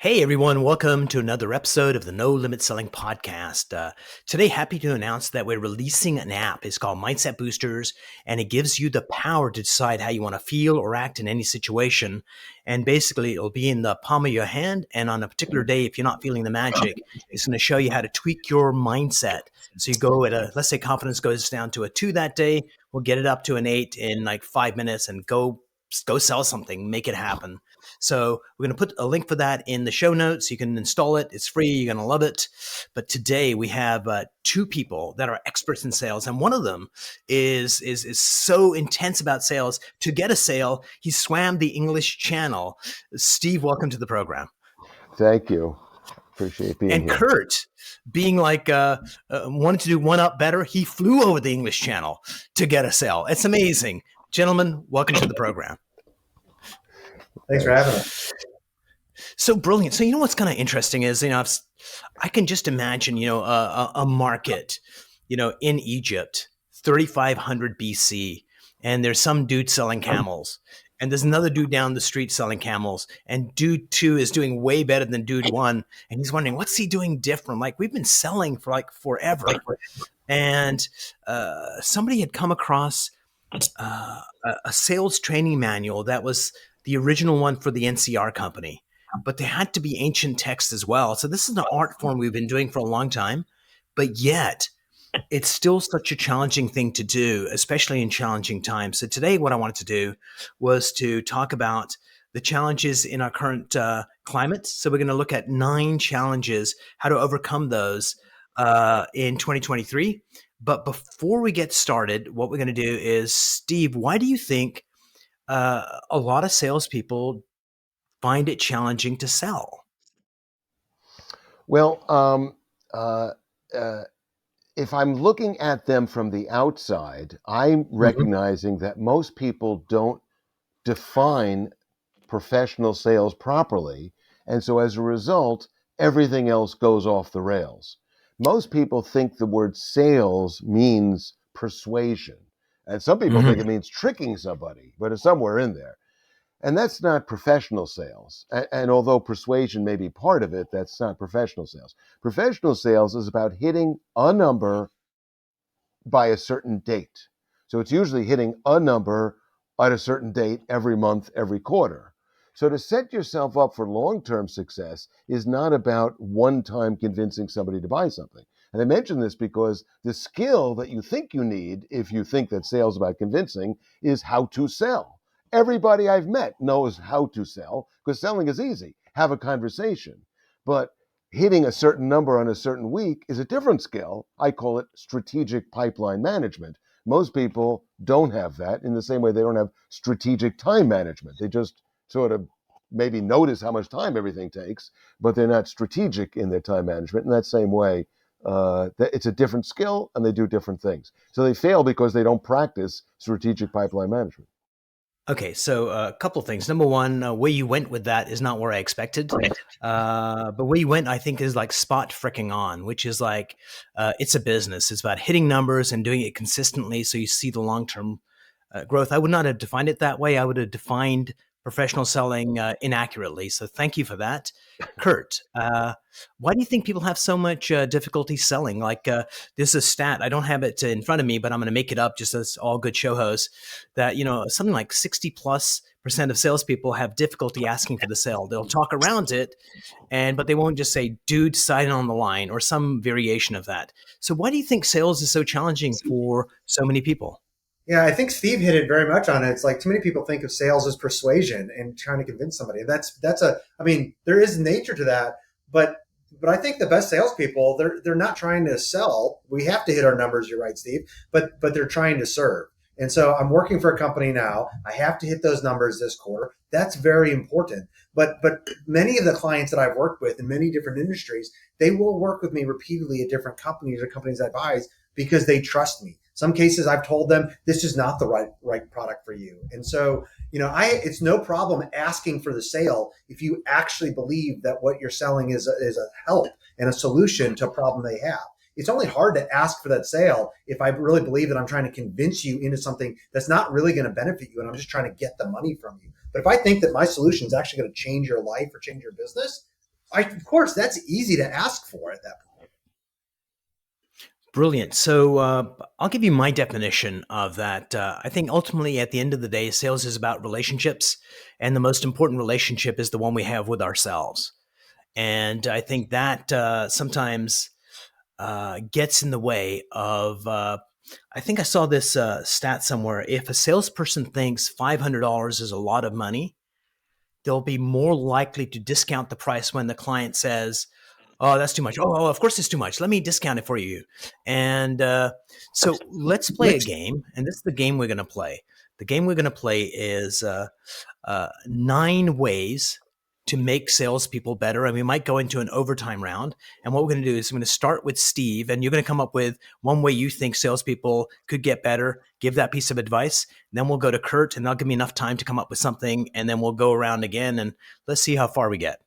Hey everyone, welcome to another episode of the No Limit Selling Podcast. Today, happy to announce that we're releasing an app. It's called Mindset Boosters, and it gives you the power to decide how you want to feel or act in any situation. And basically, it'll be in the palm of your hand. And on a particular day, if you're not feeling the magic, it's going to show you how to tweak your mindset. So you go at let's say confidence goes down to a 2 that day, we'll get it up to an 8 in like 5 minutes and go sell something, make it happen. So we're going to put a link for that in the show notes. You can install it. It's free. You're going to love it. But today we have two people that are experts in sales. And one of them is so intense about sales. To get a sale, he swam the English Channel. Steve, welcome to the program. Thank you. Appreciate being and here. Kurt, being like wanted to do one up better, he flew over the English Channel to get a sale. It's amazing. Gentlemen, welcome to the program. Thanks for having us. So brilliant. So, what's kind of interesting is, I can just imagine, a market, in Egypt, 3,500 BC, and there's some dude selling camels. And there's another dude down the street selling camels. And dude 2 is doing way better than dude 1. And he's wondering, what's he doing different? Like, we've been selling for like forever. And somebody had come across a sales training manual that was the original one for the NCR company, but they had to be ancient text as well. So this is an art form we've been doing for a long time, but yet it's still such a challenging thing to do, especially in challenging times. So today what I wanted to do was to talk about the challenges in our current climate. So we're going to look at 9 challenges, how to overcome those in 2023. But before we get started, what we're going to do is, Steve, why do you think a lot of salespeople find it challenging to sell? Well, if I'm looking at them from the outside, I'm recognizing that most people don't define professional sales properly. And so as a result, everything else goes off the rails. Most people think the word sales means persuasion. And some people think it means tricking somebody, but it's somewhere in there. And that's not professional sales. And although persuasion may be part of it, that's not professional sales. Professional sales is about hitting a number by a certain date. So it's usually hitting a number at a certain date every month, every quarter. So to set yourself up for long-term success is not about one-time convincing somebody to buy something. And I mention this because the skill that you think you need, if you think that sales is about convincing, is how to sell. Everybody I've met knows how to sell because selling is easy. Have a conversation. But hitting a certain number on a certain week is a different skill. I call it strategic pipeline management. Most people don't have that in the same way they don't have strategic time management. They just sort of maybe notice how much time everything takes, but they're not strategic in their time management. In that same way, it's a different skill and they do different things. So they fail because they don't practice strategic pipeline management. Okay, so a couple of things. Number one, where you went with that is not where I expected. But where you went, I think, is like spot fricking on, which is like, it's a business. It's about hitting numbers and doing it consistently so you see the long-term growth. I would not have defined it that way. I would have defined professional selling inaccurately. So thank you for that. Kurt, why do you think people have so much difficulty selling? Like there's a stat, I don't have it in front of me, but I'm going to make it up just as all good show hosts, that, something like 60+% of salespeople have difficulty asking for the sale. They'll talk around it, but they won't just say, dude, sign on the line, or some variation of that. So why do you think sales is so challenging for so many people? Yeah, I think Steve hit it very much on it. It's like too many people think of sales as persuasion and trying to convince somebody. There is nature to that, but I think the best salespeople, they're not trying to sell. We have to hit our numbers. You're right, Steve, but they're trying to serve. And so I'm working for a company now. I have to hit those numbers this quarter. That's very important. But many of the clients that I've worked with in many different industries, they will work with me repeatedly at different companies or companies I buy because they trust me. Some cases I've told them this is not the right product for you. And so, it's no problem asking for the sale if you actually believe that what you're selling is a help and a solution to a problem they have. It's only hard to ask for that sale if I really believe that I'm trying to convince you into something that's not really going to benefit you and I'm just trying to get the money from you. But if I think that my solution is actually going to change your life or change your business, of course, that's easy to ask for at that point. Brilliant. So I'll give you my definition of that. I think ultimately, at the end of the day, sales is about relationships, and the most important relationship is the one we have with ourselves. And I think that sometimes gets in the way of. I think I saw this stat somewhere. If a salesperson thinks $500 is a lot of money, they'll be more likely to discount the price when the client says, "Oh, that's too much." Oh, of course it's too much. Let me discount it for you. And so let's play a game. And this is the game we're going to play. The game we're going to play is 9 ways to make salespeople better. And we might go into an overtime round. And what we're going to do is we're going to start with Steve, and you're going to come up with one way you think salespeople could get better. Give that piece of advice. And then we'll go to Kurt, and they'll give me enough time to come up with something. And then we'll go around again, and let's see how far we get.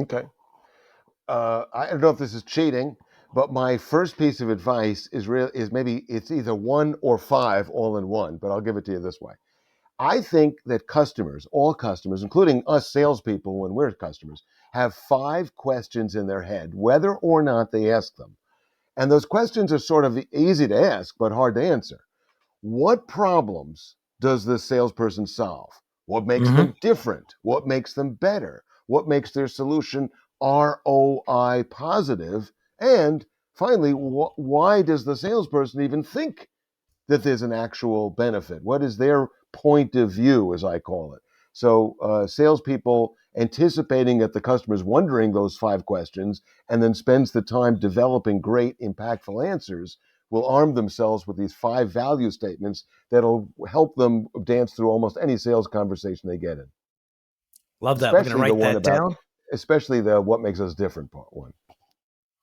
Okay. I don't know if this is cheating, but my first piece of advice is maybe it's either 1 or 5 all in one, but I'll give it to you this way. I think that customers, all customers, including us salespeople when we're customers, have 5 questions in their head, whether or not they ask them. And those questions are sort of easy to ask, but hard to answer. What problems does this salesperson solve? What makes Mm-hmm. them different? What makes them better? What makes their solution ROI positive? And finally, why does the salesperson even think that there's an actual benefit? What is their point of view, as I call it? So, salespeople anticipating that the customer is wondering those 5 questions and then spends the time developing great, impactful answers will arm themselves with these 5 value statements that'll help them dance through almost any sales conversation they get in. Love that. We're going to Especially the write one that about, down. especially the what makes us different part one.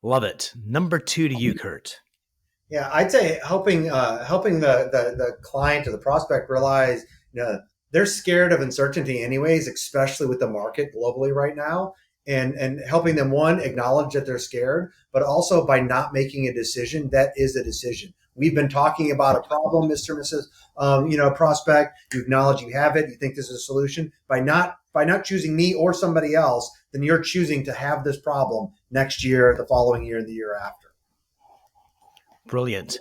Love it. Number 2 to you, Kurt. Yeah, I'd say helping the client or the prospect realize, they're scared of uncertainty anyways, especially with the market globally right now, and helping them, one, acknowledge that they're scared, but also by not making a decision that is a decision. We've been talking about a problem, Mr. and Mrs. Prospect. You acknowledge you have it. You think this is a solution. By not choosing me or somebody else, then you're choosing to have this problem next year, the following year, and the year after. Brilliant.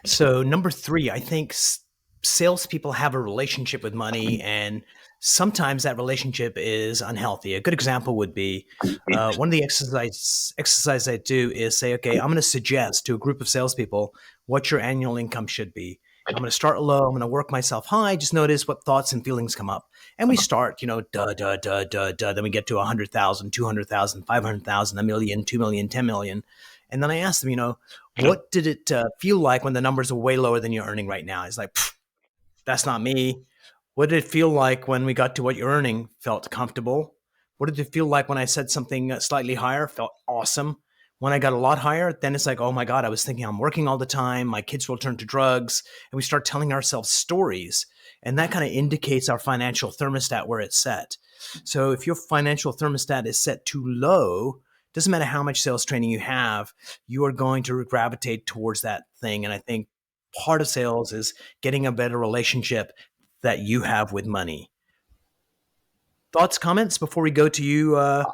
So number 3, I think salespeople have a relationship with money, and sometimes that relationship is unhealthy. A good example would be one of the exercise I do is say, okay, I'm going to suggest to a group of salespeople what your annual income should be. I'm going to start low. I'm going to work myself high. Just notice what thoughts and feelings come up. And we start, duh, duh, duh, duh, duh. Then we get to 100,000, 200,000, 500,000, a million, 2 million, 10 million. And then I ask them, what did it feel like when the numbers are way lower than you're earning right now? It's like, that's not me. What did it feel like when we got to what you're earning? Felt comfortable. What did it feel like when I said something slightly higher? Felt awesome. When I got a lot higher, then it's like, oh my God, I was thinking I'm working all the time. My kids will turn to drugs. And we start telling ourselves stories. And that kind of indicates our financial thermostat where it's set. So if your financial thermostat is set too low, doesn't matter how much sales training you have, you are going to gravitate towards that thing. And I think part of sales is getting a better relationship that you have with money. Thoughts, comments before we go to you,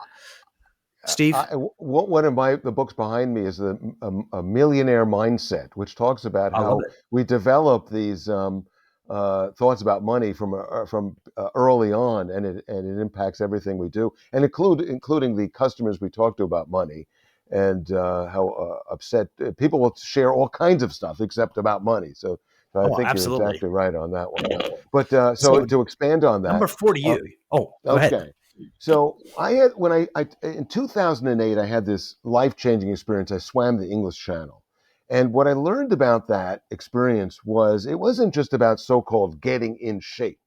Steve? One of the books behind me is a millionaire mindset, which talks about I love how it. we develop these thoughts about money from early on, and it impacts everything we do, and including the customers we talk to about money, and how upset people will share all kinds of stuff except about money. So I Oh, think you're absolutely. exactly right on that one. But so So to expand on number that. 4 to uh, you. Oh, go ahead. Okay. So I had when I in 2008 I had this life-changing experience. I swam the English Channel. And what I learned about that experience was it wasn't just about so-called getting in shape.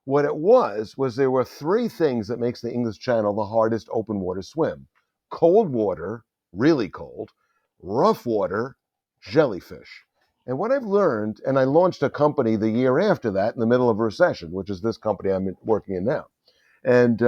What it was there were 3 things that makes the English Channel the hardest open water swim. Cold water, really cold, rough water, jellyfish. And what I've learned, and I launched a company the year after that in the middle of a recession, which is this company I'm working in now. And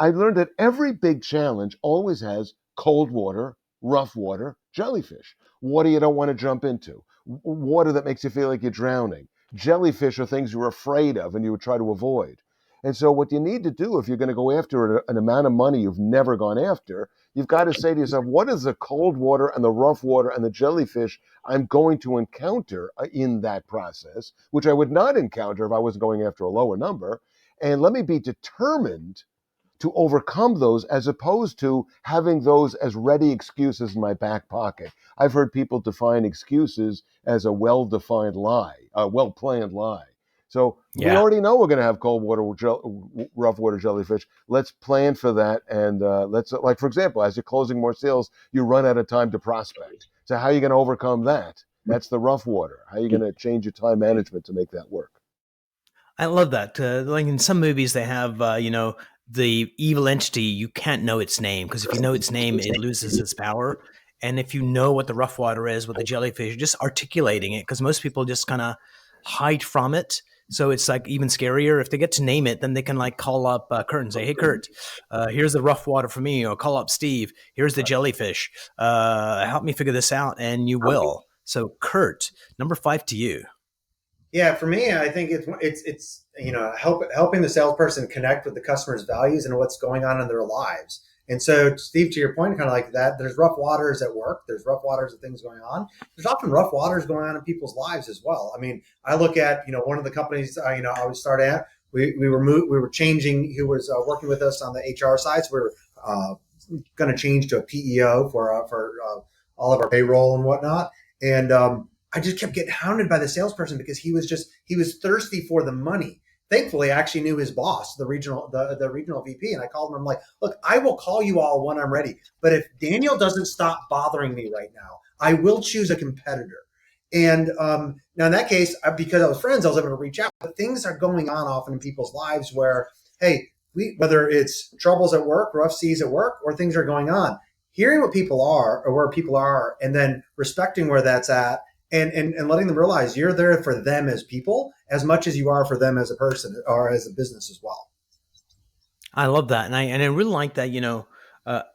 I learned that every big challenge always has cold water, rough water, jellyfish. Water you don't want to jump into, water that makes you feel like you're drowning. Jellyfish are things you're afraid of and you would try to avoid. And so what you need to do if you're going to go after an amount of money you've never gone after, you've got to say to yourself, what is the cold water and the rough water and the jellyfish I'm going to encounter in that process, which I would not encounter if I was going after a lower number. And let me be determined to overcome those as opposed to having those as ready excuses in my back pocket. I've heard people define excuses as a well-defined lie, a well-planned lie. So we Yeah. already know we're going to have cold water, rough water jellyfish. Let's plan for that. And let's, like, for example, as you're closing more sales, you run out of time to prospect. So how are you going to overcome that? That's the rough water. How are you going to change your time management to make that work? I love that. Like in some movies, they have, the evil entity, you can't know its name because if you know its name, it loses its power. And if you know what the rough water is with the jellyfish, just articulating it, because most people just kind of hide from it. So it's like even scarier. If they get to name it, then they can like call up Kurt and say, "Hey, Kurt, here's the rough water for me," or call up Steve. Here's the jellyfish. Help me figure this out, and you will. So, Kurt, number 5 to you. Yeah, for me, I think it's helping the salesperson connect with the customer's values and what's going on in their lives. And so, Steve, to your point, kind of like that, there's rough waters at work. There's rough waters of things going on. There's often rough waters going on in people's lives as well. I mean, I look at one of the companies I was starting at. We were changing who was working with us on the HR side. So we were going to change to a PEO for all of our payroll and whatnot. And I just kept getting hounded by the salesperson because he was thirsty for the money. Thankfully, I actually knew his boss, the regional VP, and I called him. I'm like, look, I will call you all when I'm ready, but if Daniel doesn't stop bothering me right now, I will choose a competitor. And now in that case, because I was friends, I was able to reach out. But things are going on often in people's lives where, hey, whether it's troubles at work, rough seas at work, or things are going on, hearing what people are or where people are, and then respecting where that's at and letting them realize you're there for them as people as much as you are for them as a person or as a business as well. I love that, and I really like that.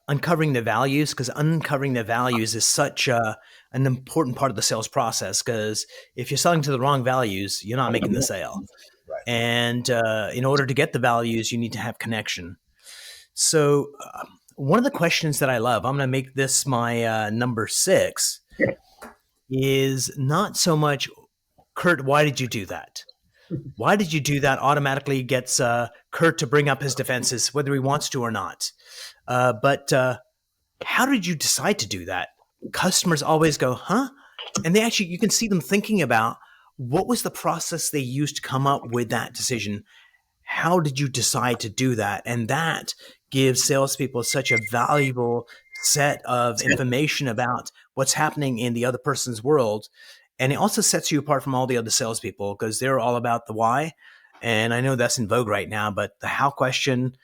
Uncovering the values, because uncovering the values is such an important part of the sales process. Because if you're selling to the wrong values, you're not making the sale. Right. And in order to get the values, you need to have connection. So one of the questions that I love, I'm going to make this my number 6, is not so much, Kurt, why did you do that? Why did you do that? Automatically gets Kurt to bring up his defenses, whether he wants to or not. But how did you decide to do that? Customers always go, huh? And you can see them thinking about what was the process they used to come up with that decision. How did you decide to do that? And that gives salespeople such a valuable set of information about what's happening in the other person's world. And it also sets you apart from all the other salespeople because they're all about the why. And I know that's in vogue right now, but the how question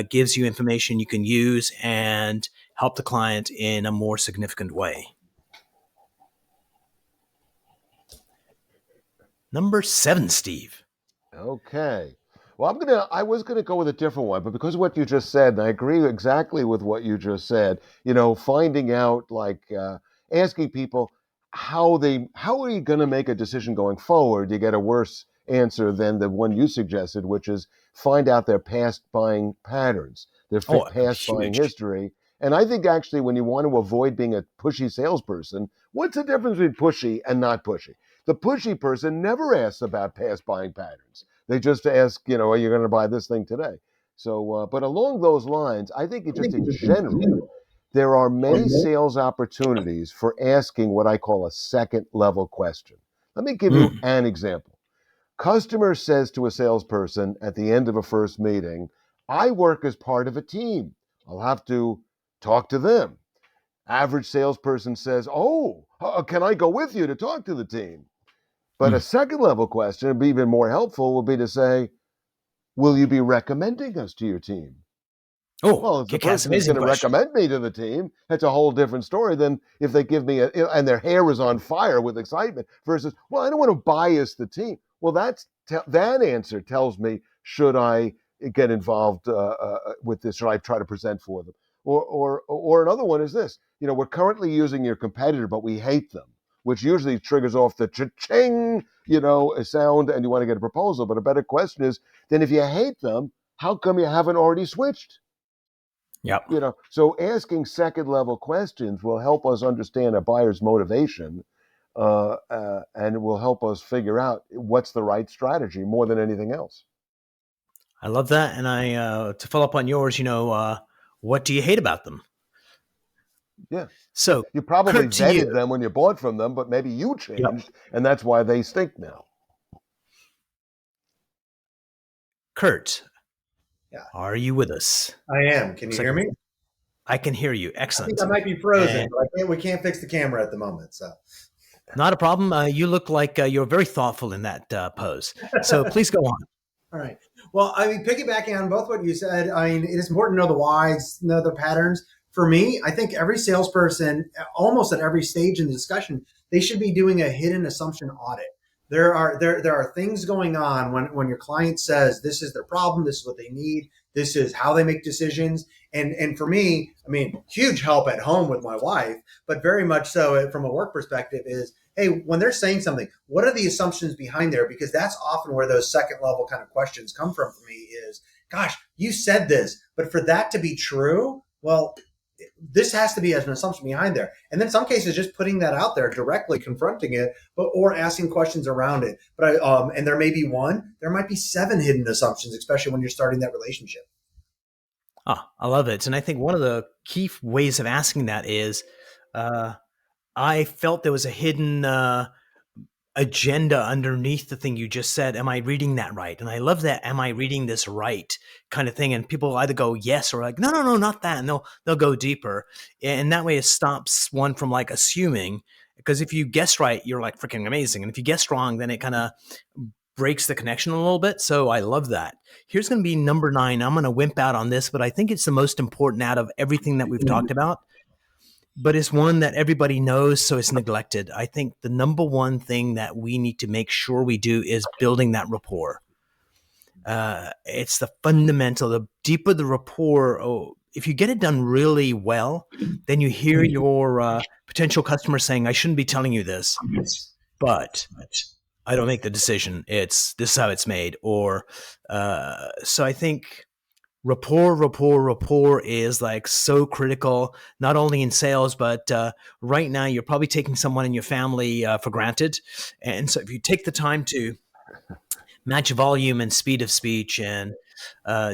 gives you information you can use and help the client in a more significant way. Number 7, Steve. Okay. Well, I was gonna go with a different one, but because of what you just said, and I agree exactly with what you just said, finding out, like, asking people how are you gonna make a decision going forward, you get a worse answer than the one you suggested, which is find out their past buying patterns, their Oh, past buying huge. history. And I think actually when you want to avoid being a pushy salesperson, what's the difference between pushy and not pushy? The pushy person never asks about past buying patterns. They just ask, are you going to buy this thing today? So, but along those lines, I think just in general, there are many sales opportunities for asking what I call a second level question. Let me give you Mm. an example. Customer says to a salesperson at the end of a first meeting, I work as part of a team. I'll have to talk to them. Average salesperson says, oh, can I go with you to talk to the team? But a Mm. second level question, would be even more helpful, will be to say, will you be recommending us to your team? Oh, Well, if the kick-ass, person is amazing going to question. recommend me to the team, that's a whole different story than if they give me and their hair is on fire with excitement versus, well, I don't want to bias the team. Well, that answer tells me, should I get involved with this? Should I try to present for them? Or another one is this, we're currently using your competitor, but we hate them. which usually triggers off the cha-ching, a sound, and you want to get a proposal. But a better question is, then if you hate them, how come you haven't already switched? Yep. So asking second level questions will help us understand a buyer's motivation, and will help us figure out what's the right strategy more than anything else. I love that. And to follow up on yours, what do you hate about them? Yeah. So, You probably Kurt, to you. vetted them when you bought from them, but maybe you Yep. changed, and that's why they stink now. Kurt, Yeah. are you with us? I am. Can you hear me? I can hear you. I Excellent. think I might be frozen, but we can't fix the camera at the moment. So, not a problem. You look like you're very thoughtful in that pose. So please go on. All right. Well, I mean, piggybacking on both what you said, I mean, it is important to know the whys, know the patterns. For me, I think every salesperson, almost at every stage in the discussion, they should be doing a hidden assumption audit. There are things going on when your client says this is their problem, this is what they need, this is how they make decisions. And for me, I mean, huge help at home with my wife, but very much so from a work perspective is, hey, when they're saying something, what are the assumptions behind there? Because that's often where those second level kind of questions come from for me is, gosh, you said this, but for that to be true, well, this has to be as an assumption behind there. And then in some cases, just putting that out there, directly confronting it, or asking questions around it. But and there may be one, there might be 7 hidden assumptions, especially when you're starting that relationship. Oh, I love it. And I think one of the key ways of asking that is, I felt there was a hidden agenda underneath the thing you just said. Am I reading that right? And I love that. Am I reading this right kind of thing? And people either go yes or like, no, not that. And they'll go deeper. And that way it stops one from like assuming, because if you guess right, you're like freaking amazing. And if you guess wrong, then it kind of breaks the connection a little bit. So I love that. Here's going to be number 9. I'm going to wimp out on this, but I think it's the most important out of everything that we've talked about. But it's one that everybody knows, so it's neglected. I think the number one thing that we need to make sure we do is building that rapport. It's the fundamental. The deeper the rapport, if you get it done really well, then you hear your potential customer saying, I shouldn't be telling you this, but I don't make the decision. This is how it's made. Or so I think rapport is like so critical, not only in sales, but right now you're probably taking someone in your family for granted. And so if you take the time to match volume and speed of speech and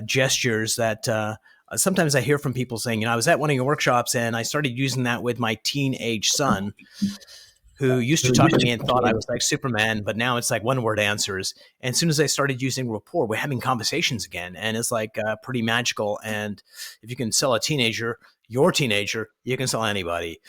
gestures that sometimes I hear from people saying, I was at one of your workshops and I started using that with my teenage son, who used to talk to me and thought I was like Superman, but now it's like one-word answers. And as soon as I started using rapport, we're having conversations again, and it's like pretty magical. And if you can sell your teenager, you can sell anybody.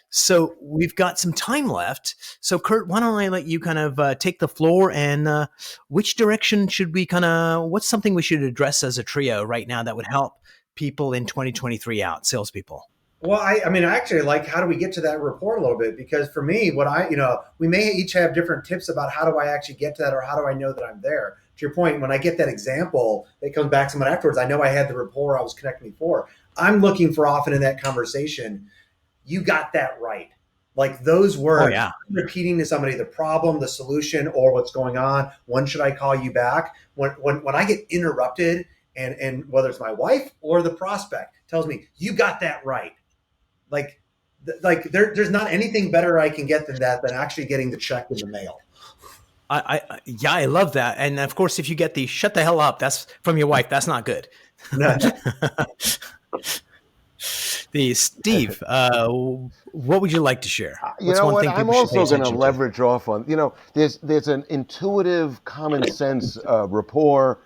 So we've got some time left. So Kurt, why don't I let you kind of take the floor, and which direction should we what's something we should address as a trio right now that would help people in 2023 out, salespeople? Well, I mean, I actually like, how do we get to that rapport a little bit? Because for me, we may each have different tips about how do I actually get to that, or how do I know that I'm there? To your point, when I get that example that comes back someone afterwards, I know I had the rapport I was connecting before. I'm looking for often in that conversation, you got that right. Like those words, repeating to somebody the problem, the solution, or what's going on. When should I call you back? When I get interrupted, and whether it's my wife or the prospect tells me, you got that right. There's not anything better I can get than that, than actually getting the check in the mail. I love that. And of course, if you get the shut the hell up, that's from your wife, that's not good. No. Steve, what would you like to share? You know what? I'm also going to leverage off on, there's an intuitive, common sense rapport.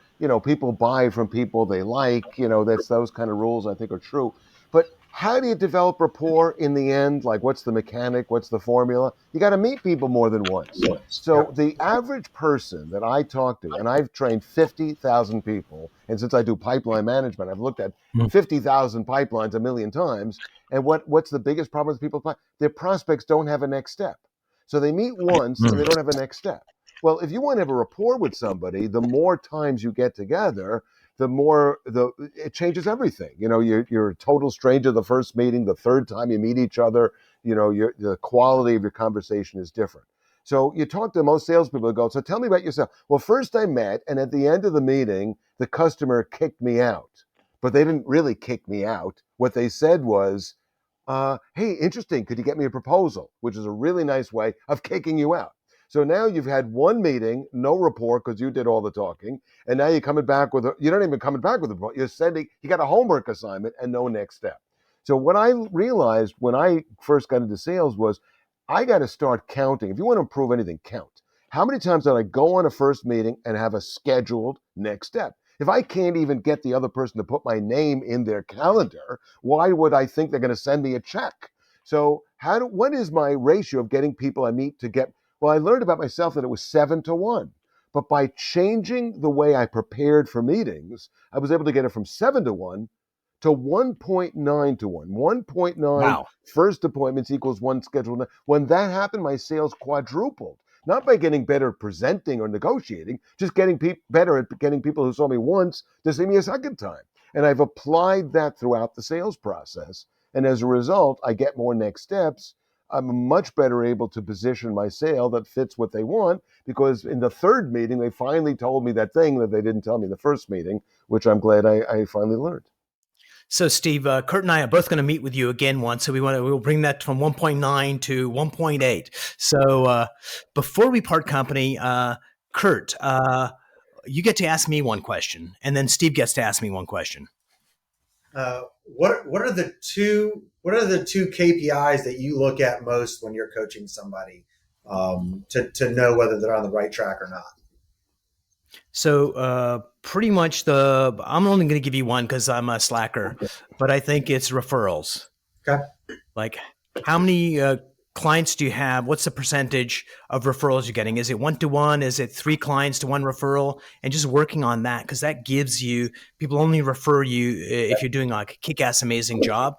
People buy from people they like. That's those kind of rules I think are true. But how do you develop rapport in the end? Like, what's the mechanic? What's the formula? You got to meet people more than once. So the average person that I talk to, and I've trained 50,000 people, and since I do pipeline management, I've looked at 50,000 pipelines a million times. And what's the biggest problem with people? Their prospects don't have a next step. So they meet once and they don't have a next step. Well, if you want to have a rapport with somebody, the more times you get together, the more it changes everything. You're a total stranger the first meeting. The third time you meet each other, the quality of your conversation is different. So you talk to most salespeople and go, so tell me about yourself. Well, first I met, and at the end of the meeting, the customer kicked me out. But they didn't really kick me out. What they said was, hey, interesting, could you get me a proposal? Which is a really nice way of kicking you out. So now you've had one meeting, no report because you did all the talking, and now you're coming back with you're not even coming back with a report. You got a homework assignment and no next step. So what I realized when I first got into sales was I got to start counting. If you want to improve anything, count. How many times did I go on a first meeting and have a scheduled next step? If I can't even get the other person to put my name in their calendar, why would I think they're going to send me a check? So what is my ratio of getting people I meet to get? Well, I learned about myself that it was 7-1. But by changing the way I prepared for meetings, I was able to get it from 7-1 to 1.9-1. 1.9 Wow. first appointments equals one scheduled. When that happened, my sales quadrupled. Not by getting better at presenting or negotiating, just getting better at getting people who saw me once to see me a second time. And I've applied that throughout the sales process. And as a result, I get more next steps. I'm much better able to position my sale that fits what they want because in the third meeting, they finally told me that thing that they didn't tell me in the first meeting, which I'm glad I finally learned. So, Steve, Kurt and I are both going to meet with you again once. So we'll bring that from 1.9 to 1.8. So before we part company, Kurt, you get to ask me one question, and then Steve gets to ask me one question. What are the two KPIs that you look at most when you're coaching somebody to know whether they're on the right track or not? So pretty much I'm only going to give you one because I'm a slacker, but I think it's referrals. Okay. Like how many clients do you have? What's the percentage of referrals you're getting? Is it 1-1? Is it 3 clients to 1 referral? And just working on that because that gives you, people only refer you if you're doing like a kick-ass amazing job.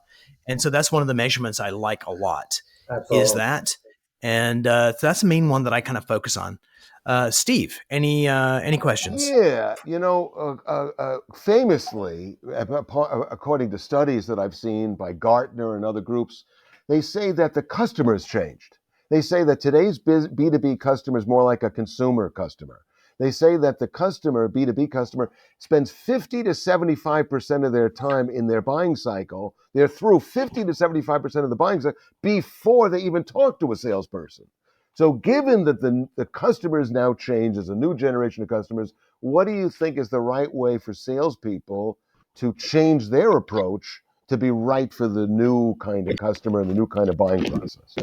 And so that's one of the measurements I like a lot. Absolutely. Is that. And so that's the main one that I kind of focus on. Steve, any questions? Yeah, famously, according to studies that I've seen by Gartner and other groups, they say that the customer has changed. They say that today's B2B customer is more like a consumer customer. They say that the customer, B2B customer, spends 50 to 75% of their time in their buying cycle. They're through 50 to 75% of the buying cycle before they even talk to a salesperson. So given that the customers now change, there's a new generation of customers, what do you think is the right way for salespeople to change their approach to be right for the new kind of customer and the new kind of buying process?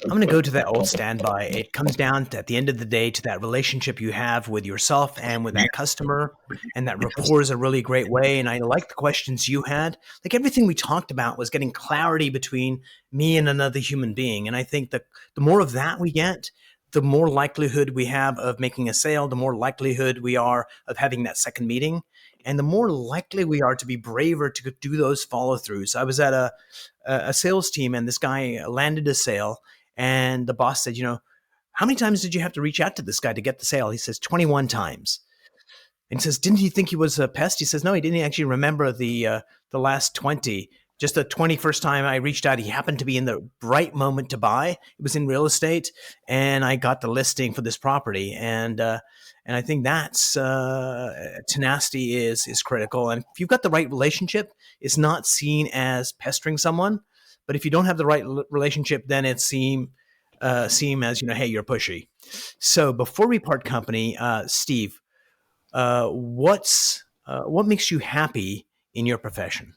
I'm going to go to that old standby. It comes down to, at the end of the day, to that relationship you have with yourself and with that customer. And that rapport is a really great way. And I like the questions you had. Like everything we talked about was getting clarity between me and another human being. And I think that the more of that we get, the more likelihood we have of making a sale, the more likelihood we are of having that second meeting. And the more likely we are to be braver to do those follow throughs. I was at a sales team and this guy landed a sale. And the boss said, how many times did you have to reach out to this guy to get the sale? He says 21 times. And he says, didn't he think he was a pest? He says, no, he didn't actually remember the last 20. Just the 21st time I reached out, he happened to be in the right moment to buy. It was in real estate, and I got the listing for this property. And I think that's tenacity is critical. And if you've got the right relationship, it's not seen as pestering someone. But if you don't have the right relationship, then it seem as, hey, you're pushy. So before we part company, Steve, what makes you happy in your profession?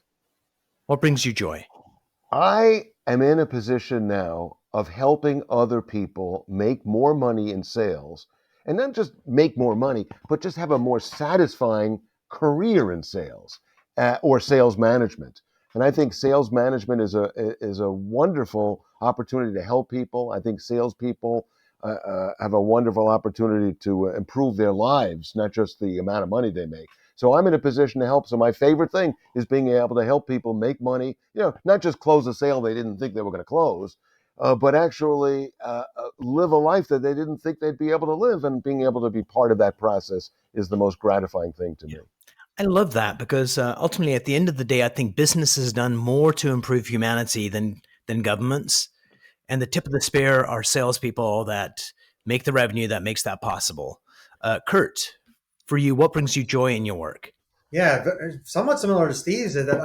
What brings you joy? I am in a position now of helping other people make more money in sales, and not just make more money, but just have a more satisfying career in sales or sales management. And I think sales management is a wonderful opportunity to help people. I think salespeople have a wonderful opportunity to improve their lives, not just the amount of money they make. So I'm in a position to help. So my favorite thing is being able to help people make money, not just close a sale they didn't think they were going to close, but actually live a life that they didn't think they'd be able to live. And being able to be part of that process is the most gratifying thing to me. I love that because ultimately, at the end of the day, I think business has done more to improve humanity than than governments. And the tip of the spear are salespeople that make the revenue that makes that possible. Kurt, for you, what brings you joy in your work? Yeah, somewhat similar to Steve's. That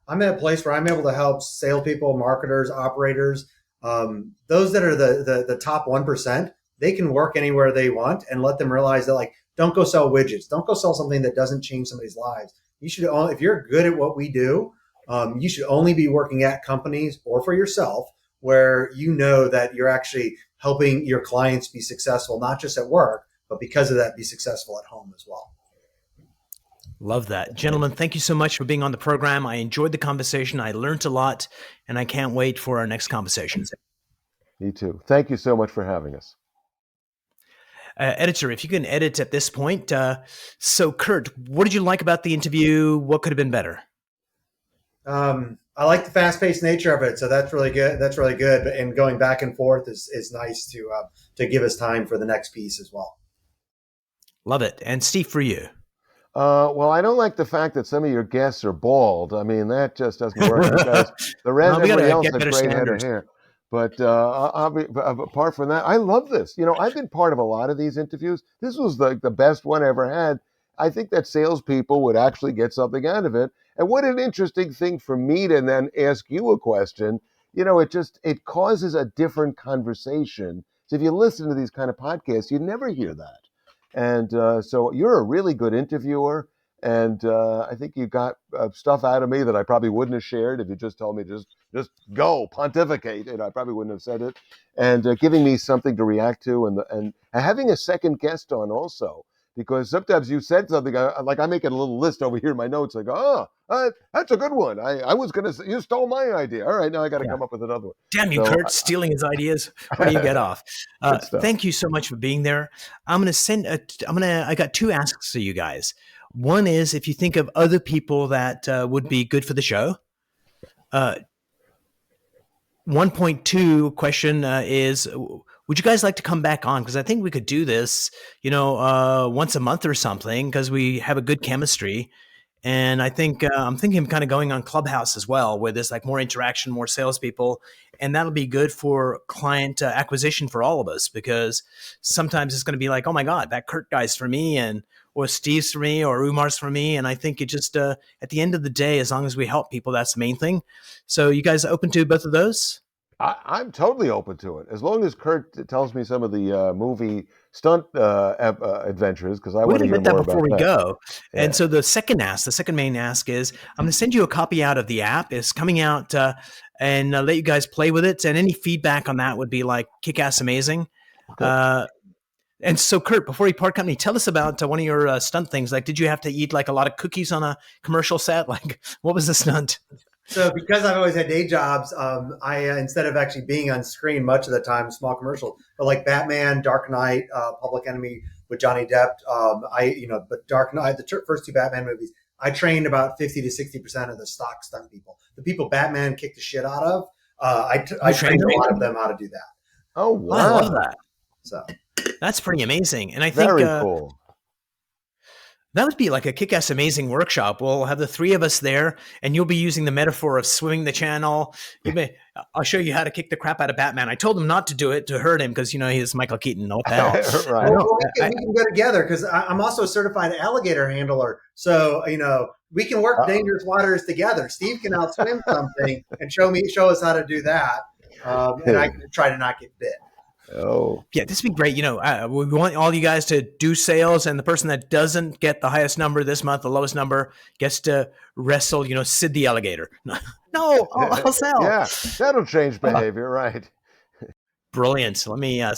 I'm at a place where I'm able to help salespeople, marketers, operators, those that are the top 1%. They can work anywhere they want, and let them realize that, like, don't go sell widgets, don't go sell something that doesn't change somebody's lives. You should, if you're good at what we do, you should only be working at companies or for yourself where you know that you're actually helping your clients be successful, not just at work, but because of that, be successful at home as well. Love that. Gentlemen, thank you so much for being on the program. I enjoyed the conversation. I learned a lot, and I can't wait for our next conversation. Me too. Thank you so much for having us. Editor, if you can edit at this point. So, Kurt, what did you like about the interview? What could have been better? I like the fast-paced nature of it, so that's really good. That's really good. And going back and forth is nice to give us time for the next piece as well. Love it. And Steve, for you? Well, I don't like the fact that some of your guests are bald. I mean, that just doesn't work because the rest, everybody else has great head of hair. But apart from that, I love this. I've been part of a lot of these interviews. This was the best one I ever had. I think that salespeople would actually get something out of it. And what an interesting thing for me to then ask you a question. It causes a different conversation. So if you listen to these kind of podcasts, you never hear that. And so you're a really good interviewer. And I think you got stuff out of me that I probably wouldn't have shared if you just told me just go pontificate, and I probably wouldn't have said it. And giving me something to react to, and having a second guest on also, because sometimes you said something like I make a little list over here in my notes. I go, that's a good one. I was gonna say, you stole my idea. All right, now I got to come up with another one. Damn you, Kurt, stealing his ideas. Where do you get off? Thank you so much for being there. I got two asks for you guys. One is, if you think of other people that would be good for the show. 1.2 question is, would you guys like to come back on? Because I think we could do this, once a month or something, because we have a good chemistry. And I think I'm thinking of kind of going on Clubhouse as well, where there's like more interaction, more salespeople, and that'll be good for client acquisition for all of us, because sometimes it's going to be like, oh my God, that Kurt guy's for me, or Steve's for me, or Umar's for me. And I think it just, at the end of the day, as long as we help people, that's the main thing. So you guys open to both of those? I'm totally open to it, as long as Kurt tells me some of the movie stunt adventures, because I want to hear more about that. Before we go. Yeah. And so the second main ask is, I'm going to send you a copy out of the app. It's coming out, and let you guys play with it. And any feedback on that would be like kick-ass amazing. Okay. And so, Kurt, before you part company, tell us about one of your stunt things. Like, did you have to eat like a lot of cookies on a commercial set? Like, what was the stunt? So because I've always had day jobs, I instead of actually being on screen much of the time, small commercials, but like Batman, Dark Knight, Public Enemy with Johnny Depp, but Dark Knight, the first two Batman movies, I trained about 50 to 60% of the stock stunt people. The people Batman kicked the shit out of, I trained a lot of them how to do that. Oh, wow. I love that. So that's pretty amazing. And I think very cool. That would be like a kick-ass amazing workshop. We'll have the three of us there, and you'll be using the metaphor of swimming the channel. I'll show you how to kick the crap out of Batman. I told him not to do it to hurt him because, he's Michael Keaton. What the hell? Right. Well, we can go together, because I'm also a certified alligator handler. So, we can work dangerous waters together. Steve can outswim something and show us how to do that. And I can try to not get bit. Oh, yeah, this would be great. We want all you guys to do sales, and the person that doesn't get the highest number this month, the lowest number, gets to wrestle, Sid the alligator. No, I'll sell. Yeah, that'll change behavior, right? Brilliant. Let me stop.